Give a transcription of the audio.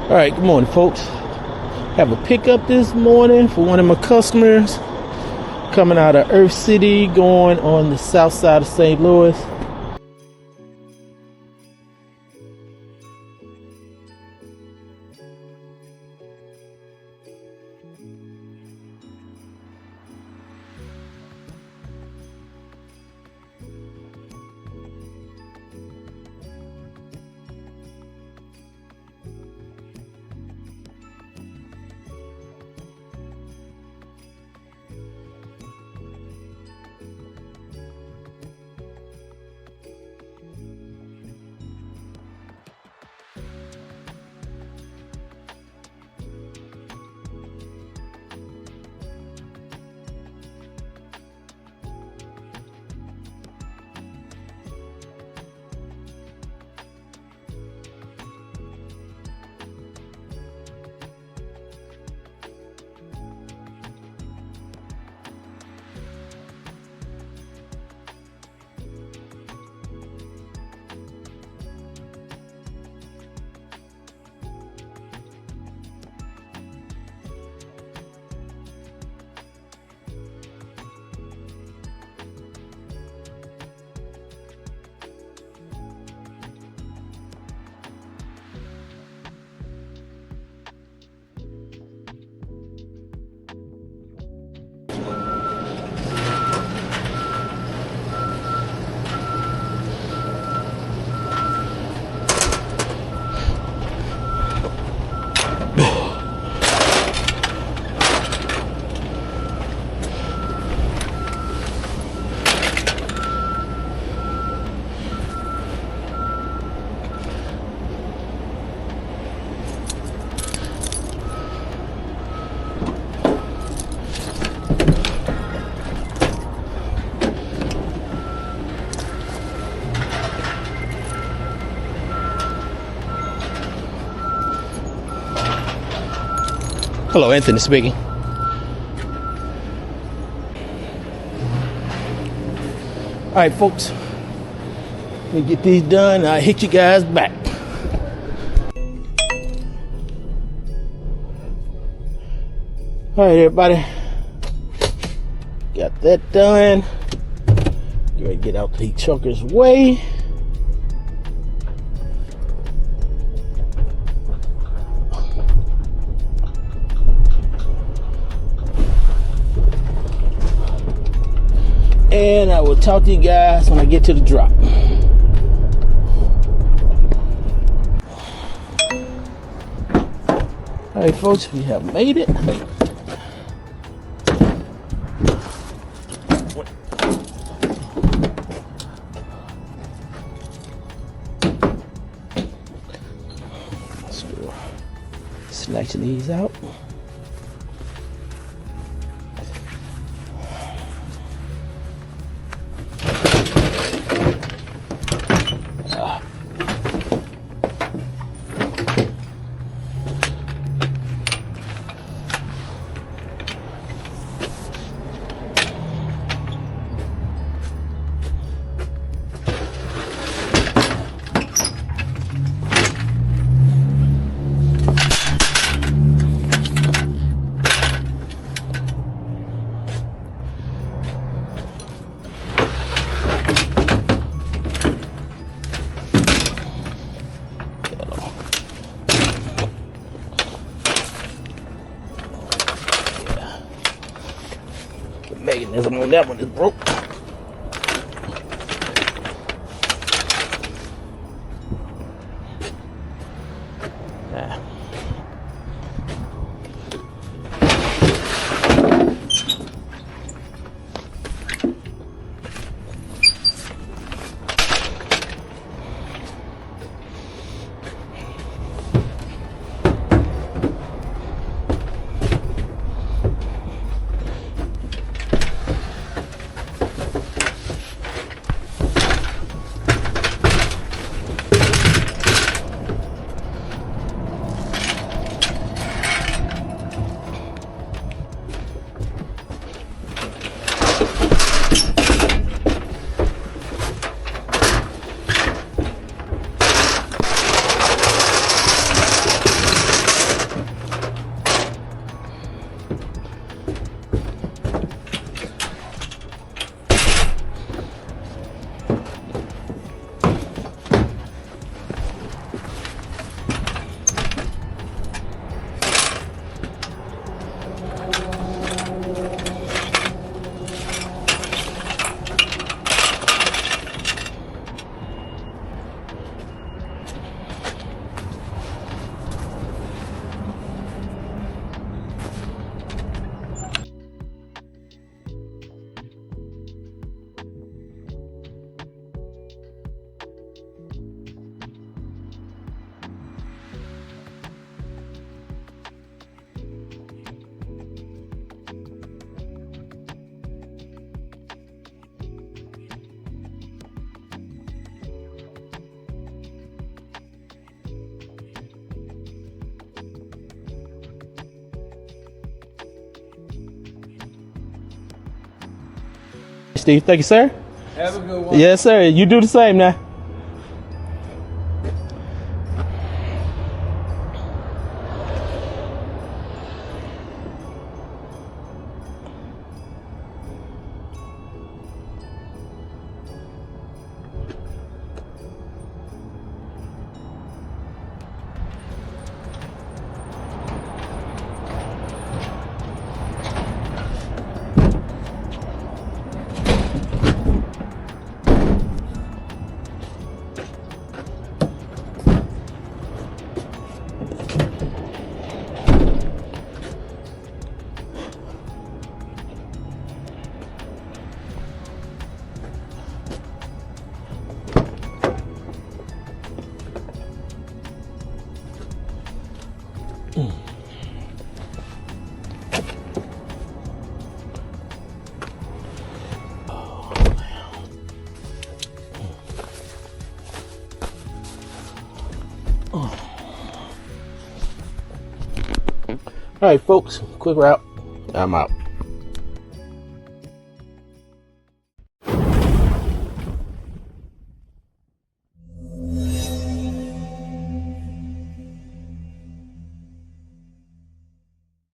All right, good morning, folks. Have a pickup this morning for one of my customers coming out of Earth City, going on the south side of St. Louis. Hello, Anthony speaking. All right, folks. Let me get these done. I'll hit you guys back. All right, everybody. Got that done. Get ready to get out the trucker's way. And I will talk to you guys when I get to the drop. All right, folks, we have made it. Let's go. Snatching these out. Mechanism on that one is broke. Steve. Thank you, sir. Have a good one. Yes, sir. You do the same now. All right, folks, quick route. I'm out.